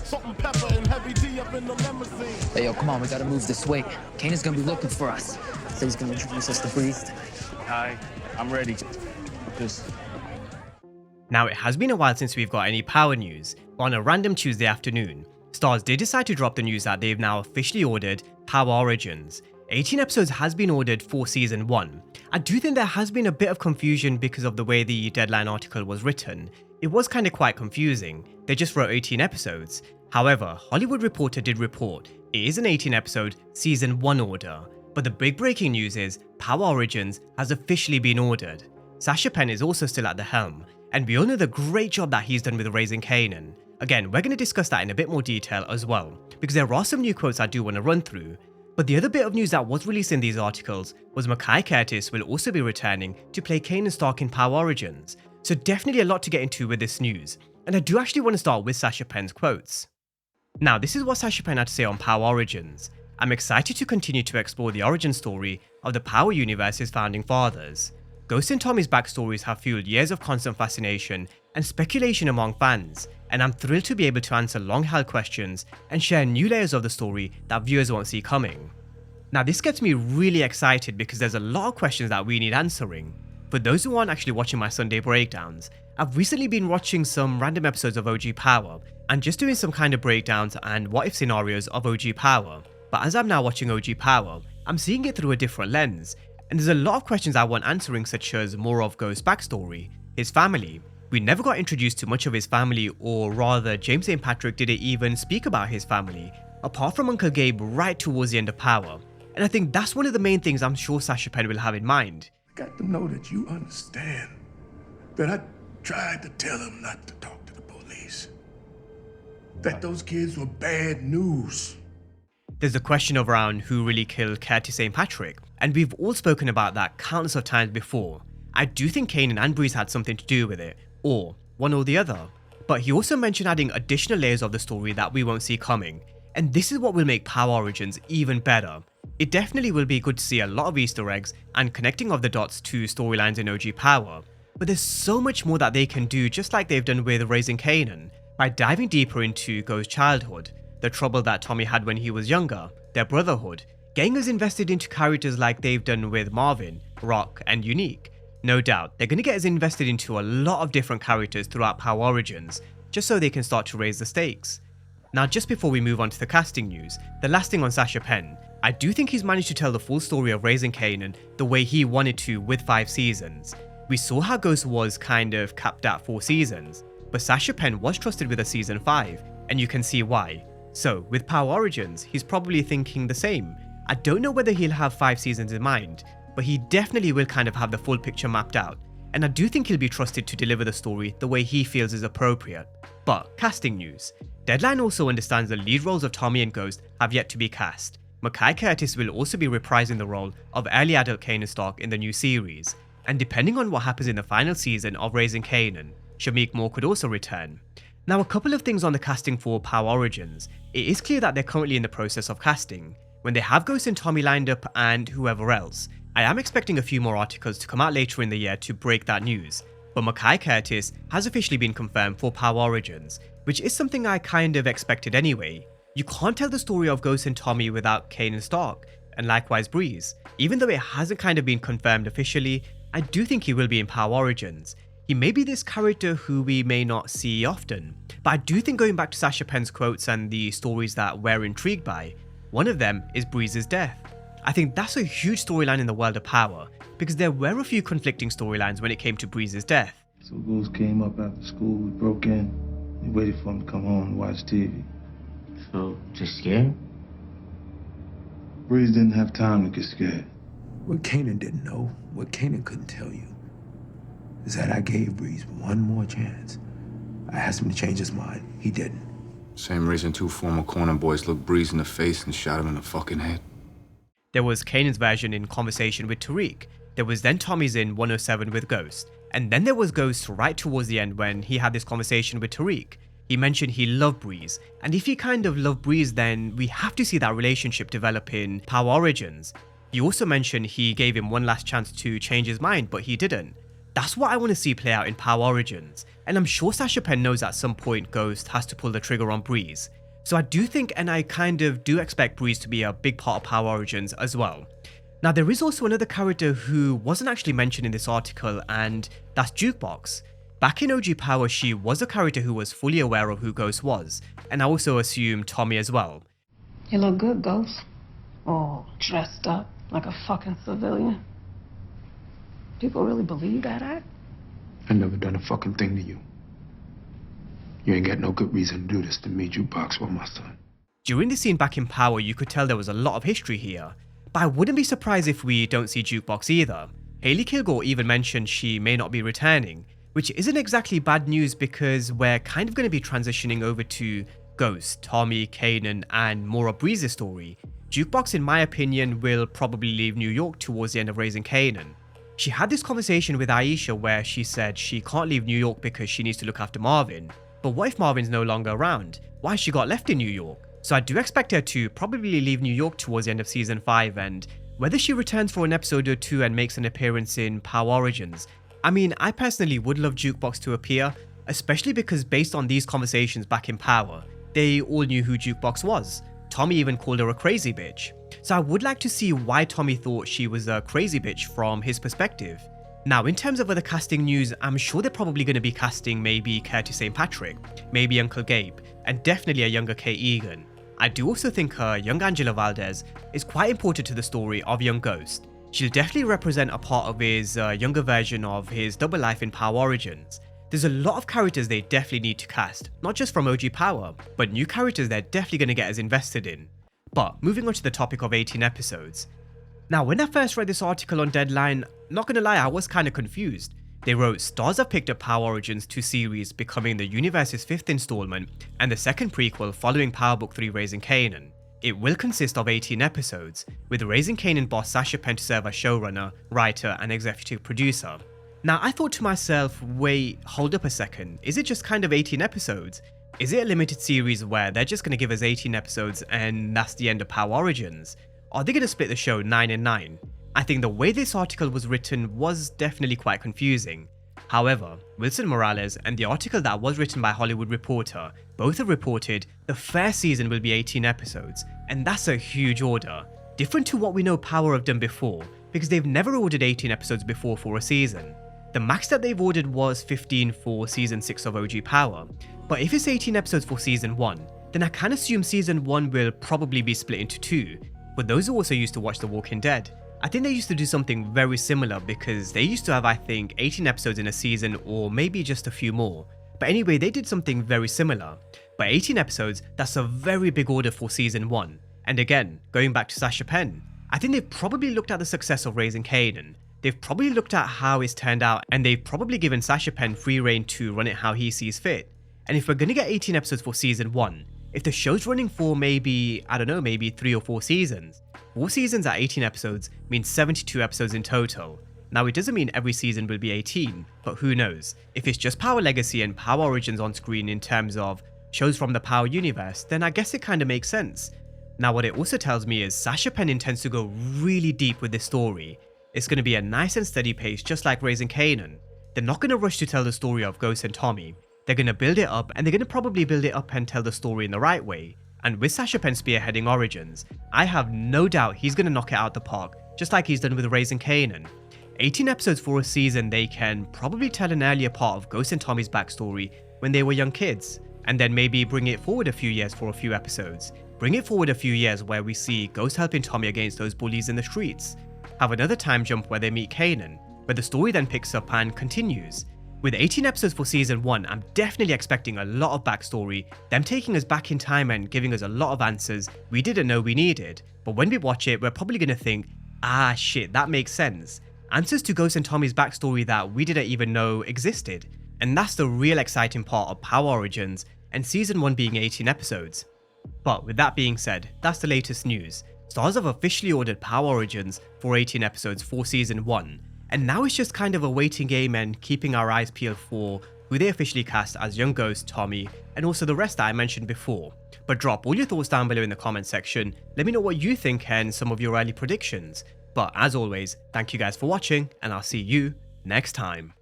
Salt and pepper and heavy D up in the limousine. Hey, yo, come on, we gotta move this way. Kanan's gonna be looking for us. So he's gonna introduce us to Breeze. Hi, I'm ready. Just... Now, it has been a while since we've got any power news, but on a random Tuesday afternoon, Starz did decide to drop the news that they've now officially ordered Power Origins. 18 episodes has been ordered for season 1. I do think there has been a bit of confusion because of the way the Deadline article was written. It was kind of quite confusing. They just wrote 18 episodes. However, Hollywood Reporter did report it is an 18 episode season 1 order. But the big breaking news is Power Origins has officially been ordered. Sasha Pen is also still at the helm, and we all know the great job that he's done with Raising Kanan. Again, we're going to discuss that in a bit more detail as well, because there are some new quotes I do want to run through. But the other bit of news that was released in these articles was Mekhi Curtis will also be returning to play Kanan Stark in Power Origins. So definitely a lot to get into with this news, and I do actually want to start with Sasha Pen's quotes. Now, this is what Sasha Pen had to say on Power Origins. I'm excited to continue to explore the origin story of the Power Universe's founding fathers. Ghost and Tommy's backstories have fueled years of constant fascination and speculation among fans, and I'm thrilled to be able to answer long-held questions and share new layers of the story that viewers won't see coming. Now, this gets me really excited because there's a lot of questions that we need answering. For those who aren't actually watching my Sunday breakdowns, I've recently been watching some random episodes of OG Power and just doing some kind of breakdowns and what-if scenarios of OG Power. But as I'm now watching OG Power, I'm seeing it through a different lens, and there's a lot of questions I want answering, such as more of Ghost's backstory, his family. We never got introduced to much of his family, or rather James St. Patrick didn't even speak about his family, apart from Uncle Gabe right towards the end of Power. And I think that's one of the main things I'm sure Sasha Pen will have in mind. I got to know that you understand that I tried to tell him not to talk to the police. That those kids were bad news. There's a question of around who really killed Curtis St. Patrick, and we've all spoken about that countless of times before. I do think Kanan and Breeze had something to do with it, or one or the other. But he also mentioned adding additional layers of the story that we won't see coming, and this is what will make Power Origins even better. It definitely will be good to see a lot of Easter eggs and connecting of the dots to storylines in OG Power, but there's so much more that they can do, just like they've done with Raising Kanan, by diving deeper into Ghost's childhood, the trouble that Tommy had when he was younger, their brotherhood, getting us invested into characters like they've done with Marvin, Rock, and Unique. No doubt, they're going to get us invested into a lot of different characters throughout Power Origins, just so they can start to raise the stakes. Now, just before we move on to the casting news, the last thing on Sasha Pen, I do think he's managed to tell the full story of Raising Kanan the way he wanted to with 5 seasons. We saw how Ghost was kind of capped at 4 seasons, but Sasha Pen was trusted with a season 5, and you can see why. So, with Power Origins, he's probably thinking the same. I don't know whether he'll have 5 seasons in mind, but he definitely will kind of have the full picture mapped out, and I do think he'll be trusted to deliver the story the way he feels is appropriate. But, casting news. Deadline also understands the lead roles of Tommy and Ghost have yet to be cast. Mekhi Curtis will also be reprising the role of early adult Kanan Stark in the new series, and depending on what happens in the final season of Raising Kanan, Shamik Moore could also return. Now, a couple of things on the casting for Power Origins. It is clear that they're currently in the process of casting. When they have Ghost and Tommy lined up and whoever else, I am expecting a few more articles to come out later in the year to break that news. But Mekhi Curtis has officially been confirmed for Power Origins, which is something I kind of expected anyway. You can't tell the story of Ghost and Tommy without Kanan Stark, and likewise Breeze. Even though it hasn't kind of been confirmed officially, I do think he will be in Power Origins. He may be this character who we may not see often, but I do think going back to Sasha Pen's quotes and the stories that we're intrigued by, one of them is Breeze's death. I think that's a huge storyline in the world of Power, because there were a few conflicting storylines when it came to Breeze's death. So Ghost came up after school, we broke in, we waited for him to come home and watch TV. So, just scared? Breeze didn't have time to get scared. What Kanan didn't know, what Kanan couldn't tell you, is that I gave Breeze one more chance. I asked him to change his mind. He didn't. Same reason 2 former corner boys looked Breeze in the face and shot him in the fucking head. There was Kanan's version in Conversation with Tariq. There was then Tommy's in 107 with Ghost. And then there was Ghost right towards the end when he had this conversation with Tariq. He mentioned he loved Breeze, and if he kind of loved Breeze, then we have to see that relationship develop in Power Origins. He also mentioned he gave him one last chance to change his mind, but he didn't. That's what I want to see play out in Power Origins, and I'm sure Sasha Pen knows at some point Ghost has to pull the trigger on Breeze. So I do think, and I kind of do expect Breeze to be a big part of Power Origins as well. Now there is also another character who wasn't actually mentioned in this article, and that's Jukebox. Back in OG Power, she was a character who was fully aware of who Ghost was, and I also assume Tommy as well. You look good, Ghost. All dressed up like a fucking civilian. People really believe that act? I never done a fucking thing to you. You ain't got no good reason to do this to me, Jukebox, or my son. During the scene back in Power, you could tell there was a lot of history here, but I wouldn't be surprised if we don't see Jukebox either. Hailey Kilgore even mentioned she may not be returning, which isn't exactly bad news because we're kind of going to be transitioning over to Ghost, Tommy, Kanan, and more of Breeze's story. Jukebox, in my opinion, will probably leave New York towards the end of Raising Kanan. She had this conversation with Aisha where she said she can't leave New York because she needs to look after Marvin. But what if Marvin's no longer around? Why has she got left in New York? So I do expect her to probably leave New York towards the end of season 5, and whether she returns for an episode or two and makes an appearance in Power Origins. I mean, I personally would love Jukebox to appear, especially because based on these conversations back in Power, they all knew who Jukebox was. Tommy even called her a crazy bitch. So I would like to see why Tommy thought she was a crazy bitch from his perspective. Now, in terms of other casting news, I'm sure they're probably going to be casting maybe Curtis St. Patrick, maybe Uncle Gabe, and definitely a younger Kate Egan. I do also think her young Angela Valdez is quite important to the story of young Ghost. She'll definitely represent a part of his younger version of his double life in Power Origins. There's a lot of characters they definitely need to cast, not just from OG Power, but new characters they're definitely going to get us invested in. But moving on to the topic of 18 episodes. Now, when I first read this article on Deadline, not gonna lie, I was kinda confused. They wrote, Stars have picked up Power Origins 2 series, becoming the universe's 5th installment and the second prequel following Power Book 3 Raising Kanan. It will consist of 18 episodes, with Raising Kanan boss Sasha Pen to serve as showrunner, writer and executive producer. Now I thought to myself, wait, hold up a second, is it just kind of 18 episodes? Is it a limited series where they're just going to give us 18 episodes and that's the end of Power Origins? Are they going to split the show 9 and 9? I think the way this article was written was definitely quite confusing. However, Wilson Morales and the article that was written by Hollywood Reporter both have reported the first season will be 18 episodes, and that's a huge order. Different to what we know Power have done before, because they've never ordered 18 episodes before for a season. The max that they've ordered was 15 for season 6 of OG Power, but if it's 18 episodes for season 1, then I can assume season 1 will probably be split into 2. But those who also used to watch The Walking Dead, I think they used to do something very similar because they used to have, I think, 18 episodes in a season or maybe just a few more. But anyway, they did something very similar. But 18 episodes, that's a very big order for season 1. And again, going back to Sasha Pen, I think they've probably looked at the success of Raising Kanan. They've probably looked at how it's turned out and they've probably given Sasha Pen free reign to run it how he sees fit. And if we're gonna get 18 episodes for season 1, if the show's running for maybe, I don't know, maybe 3 or 4 seasons, 4 seasons at 18 episodes means 72 episodes in total. Now it doesn't mean every season will be 18, but who knows. If it's just Power Legacy and Power Origins on screen in terms of shows from the Power universe, then I guess it kinda makes sense. Now what it also tells me is Sasha Pen intends to go really deep with this story. It's going to be a nice and steady pace just like Raising Kanan. They're not going to rush to tell the story of Ghost and Tommy. They're going to build it up and they're going to probably build it up and tell the story in the right way. And with Sasha Pen spearheading Origins, I have no doubt he's going to knock it out the park, just like he's done with Raising Kanan. 18 episodes for a season, they can probably tell an earlier part of Ghost and Tommy's backstory when they were young kids, and then maybe bring it forward a few years for a few episodes. Bring it forward a few years where we see Ghost helping Tommy against those bullies in the streets. Have another time jump where they meet Kanan, where the story then picks up and continues. With 18 episodes for season 1, I'm definitely expecting a lot of backstory, them taking us back in time and giving us a lot of answers we didn't know we needed, but when we watch it, we're probably going to think, ah shit, that makes sense. Answers to Ghost and Tommy's backstory that we didn't even know existed. And that's the real exciting part of Power Origins, and season 1 being 18 episodes. But with that being said, that's the latest news. Stars have officially ordered Power Origins for 18 episodes for season 1, and now it's just kind of a waiting game and keeping our eyes peeled for who they officially cast as young Ghost, Tommy, and also the rest that I mentioned before. But drop all your thoughts down below in the comment section, let me know what you think and some of your early predictions. But as always, thank you guys for watching, and I'll see you next time.